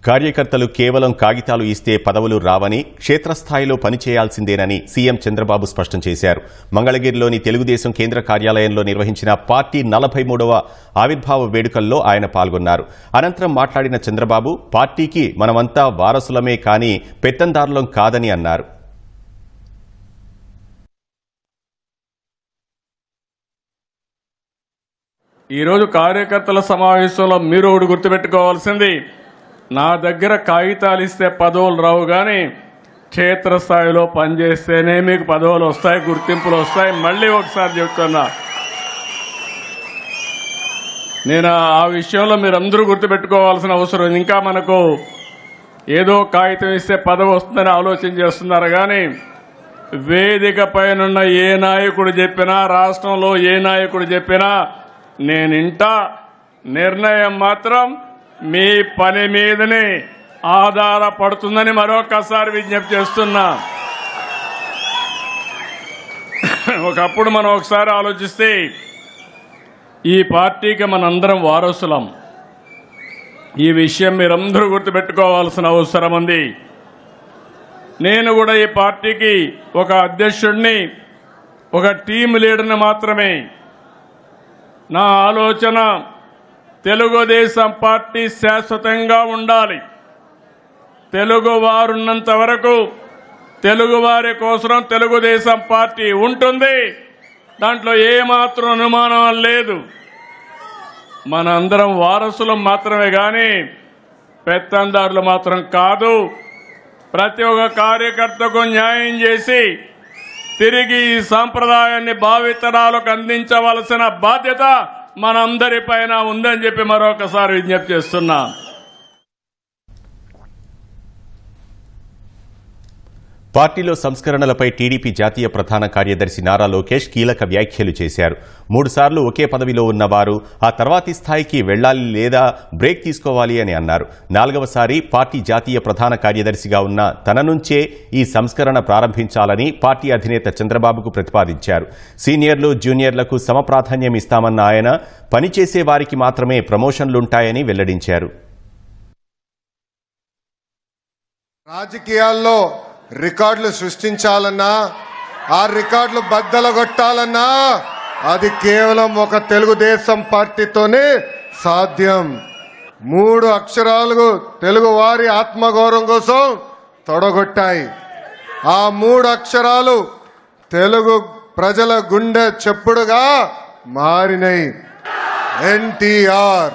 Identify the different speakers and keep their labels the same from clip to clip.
Speaker 1: కార్యకర్తలు కేవలం కాగితాలు ఇస్తే పదవులు రావని, క్షేత్రస్థాయిలో పనిచేయాల్సిందేనని సీఎం చంద్రబాబు స్పష్టం చేశారు. మంగళగిరిలోని తెలుగుదేశం కేంద్ర కార్యాలయంలో నిర్వహించిన పార్టీ 43వ ఆవిర్భావ వేడుకల్లో ఆయన పాల్గొన్నారు. అనంతరం మాట్లాడిన చంద్రబాబు, పార్టీకి మనమంతా వారసులమే కానీ పెత్తందారులం కాదని అన్నారు.
Speaker 2: ఈరోజు కార్యకర్తల సమావేశంలో మీరు ఒకటి గుర్తుపెట్టుకోవాల్సింది, నా దగ్గర కాగితాలు ఇస్తే పదవులు రావు కానీ క్షేత్రస్థాయిలో పనిచేస్తేనే మీకు పదవులు వస్తాయి, గుర్తింపులు వస్తాయి. మళ్ళీ ఒకసారి చెప్తున్నా, నేను ఆ విషయంలో మీరందరూ గుర్తుపెట్టుకోవాల్సిన అవసరం. ఇంకా మనకు ఏదో కాగితం ఇస్తే పదవి వస్తుందని ఆలోచన చేస్తున్నారు కానీ వేదిక పైనున్న ఏ నాయకుడు చెప్పినా, రాష్ట్రంలో ఏ నాయకుడు చెప్పినా నేనింటా. నిర్ణయం మాత్రం మీ పని మీదనే ఆధారపడుతుందని మరొకసారి విజ్ఞప్తి చేస్తున్నా. ఒకప్పుడు మనం ఒకసారి ఆలోచిస్తే ఈ పార్టీకి మనందరం వారసులం. ఈ విషయం మీరందరూ గుర్తుపెట్టుకోవాల్సిన అవసరం ఉంది. నేను కూడా ఈ పార్టీకి ఒక అధ్యక్షుడిని, ఒక టీం లీడర్ని మాత్రమే. నా ఆలోచన తెలుగుదేశం పార్టీ శాశ్వతంగా ఉండాలి. తెలుగువారున్నంత వరకు తెలుగువారి కోసం తెలుగుదేశం పార్టీ ఉంటుంది. దాంట్లో ఏమాత్రం అనుమానం లేదు. మనందరం వారసులం మాత్రమే కానీ పెత్తందారులు మాత్రం కాదు. ప్రతి ఒక్క కార్యకర్తకు న్యాయం చేసి తిరిగి ఈ సాంప్రదాయాన్ని భావితరాలకు అందించవలసిన బాధ్యత మనందరిపైన ఉందని చెప్పి మరొకసారి విజ్ఞప్తి చేస్తున్నా.
Speaker 1: పార్టీలో సంస్కరణలపై టీడీపీ జాతీయ ప్రధాన కార్యదర్శి నారా లోకేష్ కీలక వ్యాఖ్యలు చేశారు. 3 సార్లు ఒకే పదవిలో ఉన్నవారు ఆ తర్వాతి స్థాయికి వెళ్లాలి లేదా బ్రేక్ తీసుకోవాలి అని అన్నారు. 4వసారి పార్టీ జాతీయ ప్రధాన కార్యదర్శిగా ఉన్న తన నుంచే ఈ సంస్కరణ ప్రారంభించాలని పార్టీ అధినేత చంద్రబాబుకు ప్రతిపాదించారు. సీనియర్లు, జూనియర్లకు సమప్రాధాన్యం ఇస్తామన్న ఆయన పనిచేసే వారికి మాత్రమే ప్రమోషన్లుంటాయని వెల్లడించారు.
Speaker 3: రాజకీయాల్లో రికార్డులు సృష్టించాలన్నా, ఆ రికార్డులు బద్దలగొట్టాలన్నా అది కేవలం ఒక తెలుగుదేశం పార్టీతోనే సాధ్యం. 3 అక్షరాలు తెలుగు వారి ఆత్మగౌరవం కోసం తొడగొట్టాయి. ఆ 3 అక్షరాలు తెలుగు ప్రజల గుండె చెప్పుడుగా మారినాయి. ఎన్టీఆర్,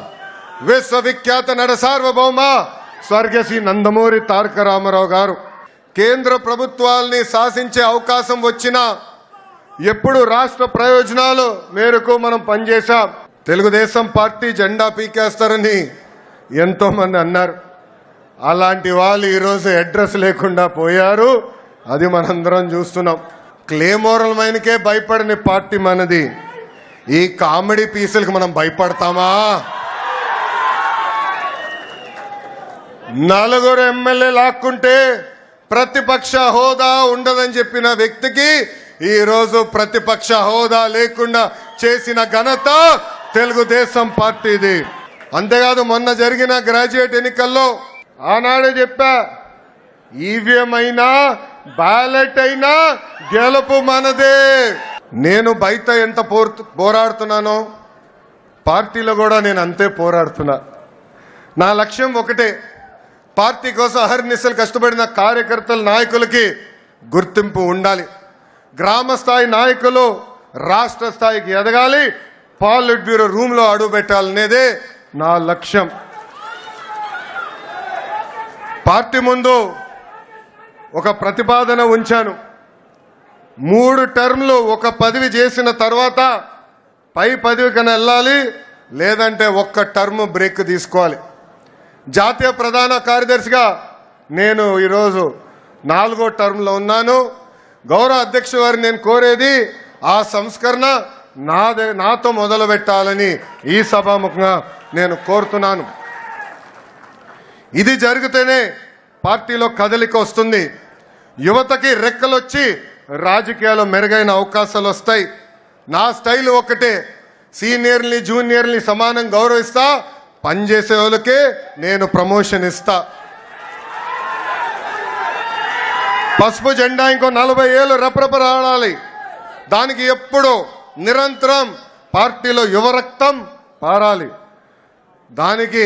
Speaker 3: విశ్వవిఖ్యాత నట సార్వభౌమ స్వర్గశ్రీ నందమూరి తారక రామారావు గారు కేంద్ర ప్రభుత్వాల్ని శాసించే అవకాశం వచ్చినా ఎప్పుడు రాష్ట్ర ప్రయోజనాలు మేరకు మనం పనిచేశాం. తెలుగుదేశం పార్టీ జెండా పీకేస్తారని ఎంతో మంది అన్నారు. అలాంటి వాళ్ళు ఈరోజు అడ్రస్ లేకుండా పోయారు. అది మనందరం చూస్తున్నాం. క్లేమోరల్ మైన్కే భయపడని పార్టీ మనది. ఈ కామెడీ పీసులకు మనం భయపడతామా? 4 ఎమ్మెల్యే లాక్కుంటే ప్రతిపక్ష హోదా ఉండదని చెప్పిన వ్యక్తికి ఈరోజు ప్రతిపక్ష హోదా లేకుండా చేసిన ఘనత తెలుగుదేశం పార్టీది. అంతేకాదు, మొన్న జరిగిన గ్రాడ్యుయేట్ ఎన్నికల్లో ఆనాడే చెప్పా, ఈవీఎం అయినా బ్యాలెట్ అయినా గెలుపు మనదే. నేను బయట ఎంత పోరాడుతున్నానో పార్టీలో కూడా నేను అంతే పోరాడుతున్నా. నా లక్ష్యం ఒకటే, పార్టీ కోసం అహర్నిశలు కష్టపడిన కార్యకర్తల, నాయకులకి గుర్తింపు ఉండాలి. గ్రామ స్థాయి నాయకులు రాష్ట్ర స్థాయికి ఎదగాలి. పాలిట్ బ్యూరో రూమ్లో అడుగు పెట్టాలనేదే నా లక్ష్యం. పార్టీ ముందు ఒక ప్రతిపాదన ఉంచాను. 3 టర్మ్లు ఒక పదవి చేసిన తర్వాత పై పదవి కన్నా వెళ్ళాలి, లేదంటే 1 టర్మ్ బ్రేక్ తీసుకోవాలి. జాతీయ ప్రధాన కార్యదర్శిగా నేను ఈరోజు 4వ టర్మ్లో ఉన్నాను. గౌరవ అధ్యక్షుడు వారిని నేను కోరేది, ఆ సంస్కరణ నాతో మొదలు పెట్టాలని ఈ సభాముఖంగా నేను కోరుతున్నాను. ఇది జరిగితేనే పార్టీలో కదలిక వస్తుంది. యువతకి రెక్కలొచ్చి రాజకీయాల్లో మెరుగైన అవకాశాలు వస్తాయి. నా స్టైల్ ఒకటే, సీనియర్ని జూనియర్ని సమానం గౌరవిస్తా, పనిచేసే వాళ్ళకే నేను ప్రమోషన్ ఇస్తా. పసుపు జెండా ఇంకో 40 ఏళ్ళు రెపరెపలాడాలి. దానికి ఎప్పుడు నిరంతరం పార్టీలో యువరక్తం పారాలి. దానికి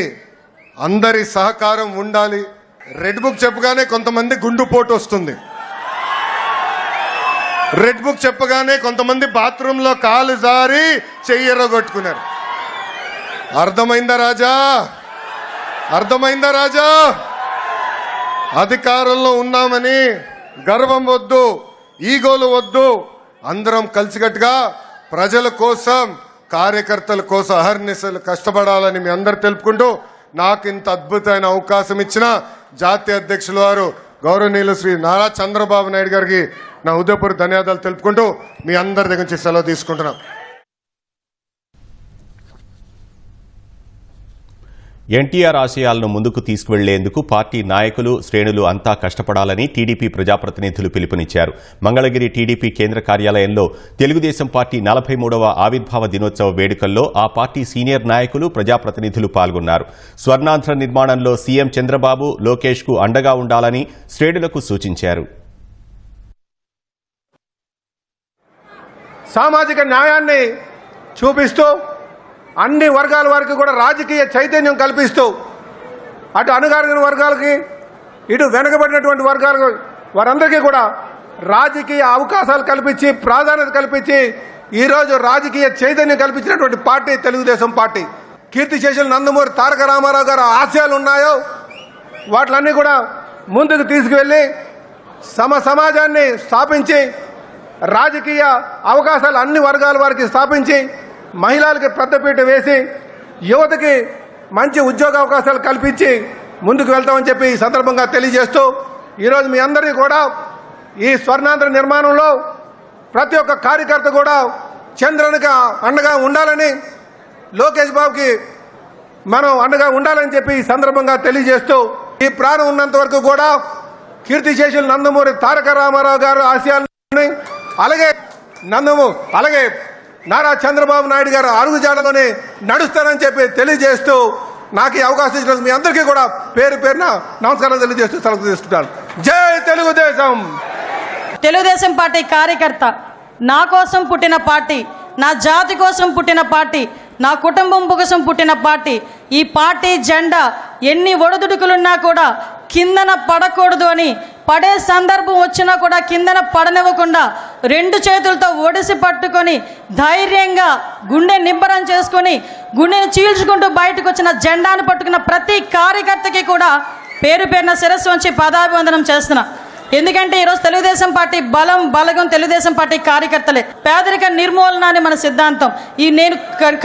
Speaker 3: అందరి సహకారం ఉండాలి. రెడ్ బుక్ చెప్పగానే కొంతమంది గుండుపోటు వస్తుంది. రెడ్ బుక్ చెప్పగానే కొంతమంది బాత్రూంలో కాలు జారి చెయ్యరగొట్టుకున్నారు. అర్థమైందా రాజా? అర్థమైందా రాజా? అధికారంలో ఉన్నామని గర్వం వద్దు, ఈగోలు వద్దు. అందరం కలిసికట్టుగా ప్రజల కోసం, కార్యకర్తల కోసం అహర్నిశలు కష్టపడాలని మీ అందరు తెలుపుకుంటూ, నాకు ఇంత అద్భుతమైన అవకాశం ఇచ్చిన జాతీయ అధ్యక్షుల వారు గౌరవనీయులు శ్రీ నారా చంద్రబాబు నాయుడు గారికి నా హృదయపూర్వక ధన్యవాదాలు తెలుపుకుంటూ మీ అందరి దగ్గర నుంచి సెలవు తీసుకుంటున్నాం.
Speaker 1: ఎన్టీఆర్ ఆశయాలను ముందుకు తీసుకువెళ్లేందుకు పార్టీ నాయకులు, శ్రేణులు అంతా కష్టపడాలని టీడీపీ ప్రజాప్రతినిధులు పిలుపునిచ్చారు. మంగళగిరి టీడీపీ కేంద్ర కార్యాలయంలో తెలుగుదేశం పార్టీ 43వ ఆవిర్భావ దినోత్సవ వేడుకల్లో ఆ పార్టీ సీనియర్ నాయకులు, ప్రజాప్రతినిధులు పాల్గొన్నారు. స్వర్ణాంధ్ర నిర్మాణంలో సీఎం చంద్రబాబు, లోకేష్ కు అండగా ఉండాలని శ్రేణులకు సూచించారు.
Speaker 4: సామాజిక న్యాయాన్ని చూపిస్తూ అన్ని వర్గాల వారికి కూడా రాజకీయ చైతన్యం కల్పిస్తూ అటు అణగారిన వర్గాలకి, ఇటు వెనుకబడినటువంటి వర్గాలకు, వారందరికీ కూడా రాజకీయ అవకాశాలు కల్పించి, ప్రాధాన్యత కల్పించి ఈరోజు రాజకీయ చైతన్యం కల్పించినటువంటి పార్టీ తెలుగుదేశం పార్టీ. కీర్తిశేషులు నందమూరి తారక రామారావు గారు ఆశయాలు ఉన్నాయో వాటిలన్నీ కూడా ముందుకు తీసుకువెళ్ళి సమాజాన్ని స్థాపించి, రాజకీయ అవకాశాలు అన్ని వర్గాల వారికి స్థాపించి, మహిళలకి పెద్దపీట వేసి, యువతకి మంచి ఉద్యోగ అవకాశాలు కల్పించి ముందుకు వెళ్తామని చెప్పి ఈ సందర్భంగా తెలియజేస్తూ, ఈరోజు మీ అందరికీ కూడా ఈ స్వర్ణాంధ్ర నిర్మాణంలో ప్రతి ఒక్క కార్యకర్త కూడా చంద్రునికి అండగా ఉండాలని, లోకేష్ బాబుకి మనం అండగా ఉండాలని చెప్పి ఈ సందర్భంగా తెలియజేస్తూ, ఈ ప్రాణం ఉన్నంత వరకు కూడా కీర్తిశేషులు నందమూరి తారక రామారావు గారు ఆశయాలని, అలాగే నారా చంద్రబాబు నాయుడు గారు అడుగుజాడలోనే నడుస్తారని చెప్పి తెలియజేస్తూ, నాకు ఈ అవకాశం ఇచ్చిన మీ అందరికీ కూడా పేరు పేరున నమస్కారం తెలియజేస్తూ సెలవు తీసుకుంటాను. జై తెలుగుదేశం.
Speaker 5: తెలుగుదేశం పార్టీ కార్యకర్త, నా కోసం పుట్టిన పార్టీ, నా జాతి కోసం పుట్టిన పార్టీ, నా కుటుంబం కోసం పుట్టిన పార్టీ. ఈ పార్టీ జెండా ఎన్ని ఒడిదుడుకులున్నా కూడా కిందన పడకూడదు అని, పడే సందర్భం వచ్చినా కూడా కిందన పడనివ్వకుండా 2 చేతులతో ఒడిసి పట్టుకొని ధైర్యంగా గుండె నిబ్బరం చేసుకొని గుండెని చీల్చుకుంటూ బయటకు వచ్చిన జెండాను పట్టుకున్న ప్రతి కార్యకర్తకి కూడా పేరు పేరున శిరస్సు వంచి పదాభివందనం చేస్తున్నా. ఎందుకంటే ఈరోజు తెలుగుదేశం పార్టీ బలగం తెలుగుదేశం పార్టీ కార్యకర్తలే. పేదరిక నిర్మూలన అని మన సిద్ధాంతం. నేను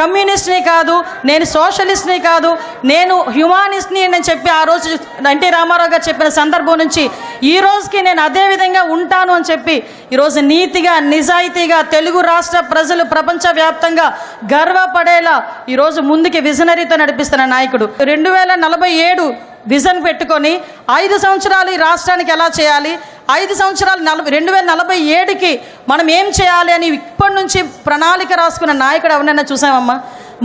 Speaker 5: కమ్యూనిస్ట్ని కాదు, నేను సోషలిస్ట్ని కాదు, నేను హ్యుమానిస్ట్ని అని చెప్పి ఆ రోజు ఎన్టీ రామారావు గారు చెప్పిన సందర్భం నుంచి ఈ రోజుకి నేను అదే విధంగా ఉంటాను అని చెప్పి ఈరోజు నీతిగా, నిజాయితీగా తెలుగు రాష్ట్ర ప్రజలు ప్రపంచవ్యాప్తంగా గర్వపడేలా ఈరోజు ముందుకి విజనరీతో నడిపిస్తున్న నాయకుడు. 2047 విజన్ పెట్టుకొని 5 సంవత్సరాలు ఈ రాష్ట్రానికి ఎలా చేయాలి, 5 సంవత్సరాలు 2047కి మనం ఏం చేయాలి అని ఇప్పటి నుంచి ప్రణాళిక రాసుకున్న నాయకుడు ఎవరైనా చూసామమ్మా?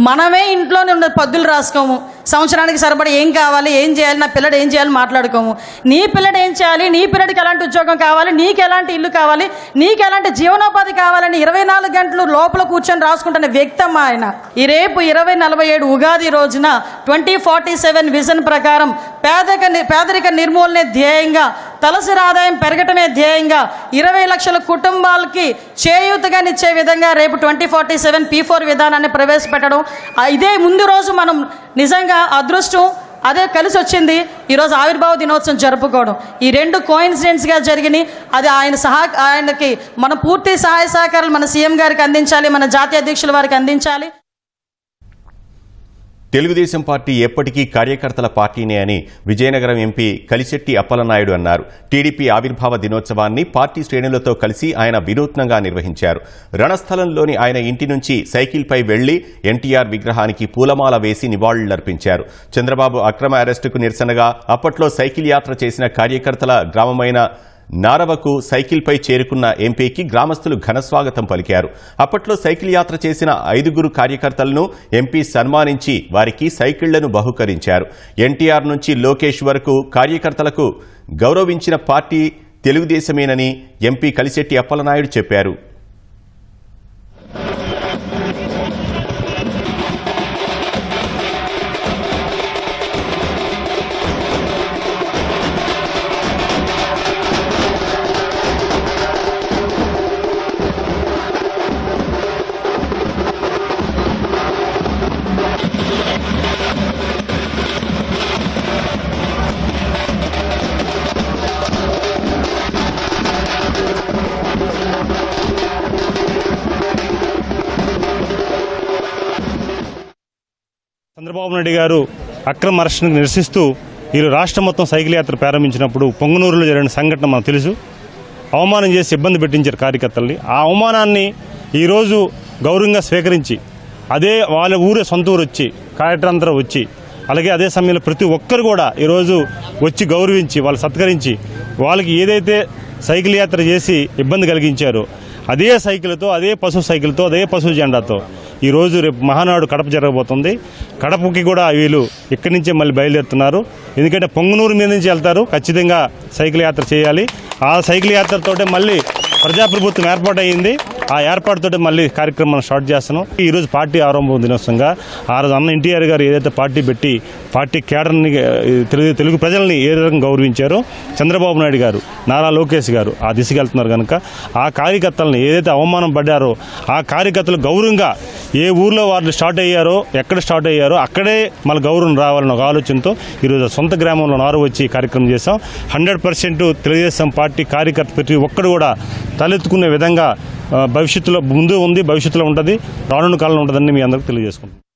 Speaker 5: మనమే ఇంట్లోనే ఉన్న పద్దులు రాసుకోము. సంవత్సరానికి సరిపడి ఏం కావాలి, ఏం చేయాలి, నా పిల్లడు ఏం చేయాలి మాట్లాడుకోము. నీ పిల్లడు ఏం చేయాలి, నీ పిల్లడికి ఎలాంటి ఉద్యోగం కావాలి, నీకు ఎలాంటి ఇల్లు కావాలి, నీకు ఎలాంటి జీవనోపాధి కావాలని 24 గంటలు లోపల కూర్చొని రాసుకుంటున్న వ్యక్తి అమ్మా ఆయన. ఈ రేపు 2047 ఉగాది రోజున 2047 విజన్ ప్రకారం పేదరిక నిర్మూలనే ధ్యేయంగా, తలసరి ఆదాయం పెరగటమే ధ్యేయంగా 20 లక్షల కుటుంబాలకి చేయూతగానిచ్చే విధంగా రేపు 2047 P4 విధానాన్ని ప్రవేశపెట్టడం. ఇదే ముందు రోజు మనం నిజంగా అదృష్టం అదే కలిసి వచ్చింది. ఈరోజు ఆవిర్భావ దినోత్సవం జరుపుకోవడం, ఈ 2 కోయిన్సిడెంట్స్గా జరిగినాయి. అది ఆయనకి మన పూర్తి సహాయ సహకారాలు మన సీఎం గారికి అందించాలి, మన జాతీయ అధ్యక్షుల వారికి అందించాలి.
Speaker 1: తెలుగుదేశం పార్టీ ఎప్పటికీ కార్యకర్తల పార్టీనే అని విజయనగరం ఎంపీ కలిశెట్టి అప్పలనాయుడు అన్నారు. టీడీపీ ఆవిర్భావ దినోత్సవాన్ని పార్టీ శ్రేణులతో కలిసి ఆయన వినూత్నంగా నిర్వహించారు. రణస్థలంలోని ఆయన ఇంటి నుంచి సైకిల్పై వెళ్లి ఎన్టీఆర్ విగ్రహానికి పూలమాల వేసి నివాళులర్పించారు. చంద్రబాబు అక్రమ అరెస్టుకు నిరసనగా అప్పట్లో సైకిల్ యాత్ర చేసిన కార్యకర్తల గ్రామమైన నారవకు సైకిల్పై చేరుకున్న ఎంపీకి గ్రామస్తులు ఘనస్వాగతం పలికారు. అప్పట్లో సైకిల్ యాత్ర చేసిన 5 కార్యకర్తలను ఎంపీ సన్మానించి వారికి సైకిళ్లను బహుకరించారు. ఎన్టీఆర్ నుంచి లోకేష్ వరకు కార్యకర్తలకు గౌరవించిన పార్టీ తెలుగుదేశమేనని ఎంపీ కలిశెట్టి అప్పలనాయుడు చెప్పారు.
Speaker 6: చంద్రబాబు నాయుడు గారు అక్రమ అరెస్టును నిరసిస్తూ ఈరోజు రాష్ట్రం మొత్తం సైకిల్ యాత్ర ప్రారంభించినప్పుడు పొంగనూరులో జరిగిన సంఘటన మనకు తెలుసు. అవమానం చేసి ఇబ్బంది పెట్టించారు కార్యకర్తల్ని. ఆ అవమానాన్ని ఈరోజు గౌరవంగా స్వీకరించి అదే వాళ్ళ ఊరే సొంత ఊరు వచ్చి కార్యకర్తలందరూ వచ్చి అలాగే అదే సమయంలో ప్రతి ఒక్కరు కూడా ఈరోజు వచ్చి గౌరవించి వాళ్ళు సత్కరించి వాళ్ళకి ఏదైతే సైకిల్ యాత్ర చేసి ఇబ్బంది కలిగించారో అదే సైకిల్తో అదే పశువు సైకిల్తో అదే పశువు జెండాతో ఈరోజు రేపు మహానాడు కడప జరగబోతుంది. కడపకి కూడా వీళ్ళు ఇక్కడి నుంచే మళ్ళీ బయలుదేరుతున్నారు. ఎందుకంటే పొంగనూరు మీద నుంచి వెళ్తారు. ఖచ్చితంగా సైకిల్ యాత్ర చేయాలి. ఆ సైకిల్ యాత్రతోటే మళ్ళీ ప్రజాప్రభుత్వం ఏర్పాటయ్యింది. ఆ ఏర్పాటుతో మళ్ళీ కార్యక్రమాన్ని స్టార్ట్ చేస్తున్నాం. ఈరోజు పార్టీ ఆరంభం దినోత్సవంగా ఆ రోజు అన్న ఎన్టీఆర్ గారు ఏదైతే పార్టీ పెట్టి పార్టీ కేడర్ని తెలుగు ప్రజల్ని ఏ విధంగా గౌరవించారో చంద్రబాబు నాయుడు గారు నారా లోకేష్ గారు ఆ దిశగా వెళ్తున్నారు కనుక ఆ కార్యకర్తలను ఏదైతే అవమానం పడ్డారో ఆ కార్యకర్తలు గౌరవంగా ఏ ఊర్లో వాళ్ళు స్టార్ట్ అయ్యారో ఎక్కడ స్టార్ట్ అయ్యారో అక్కడే మళ్ళీ గౌరవం రావాలన్న ఒక ఆలోచనతో ఈరోజు సొంత గ్రామంలో నారు వచ్చి కార్యక్రమం చేశాం. 100% తెలుగుదేశం పార్టీ కార్యకర్త ప్రతి ఒక్కరు కూడా తలెత్తుకునే విధంగా భవిష్యత్తులో ముందు ఉంది, భవిష్యత్తులో ఉంటుంది, రానున్న కాలంలో ఉంటుందని మీ అందరికీ తెలియజేసుకుంటాం.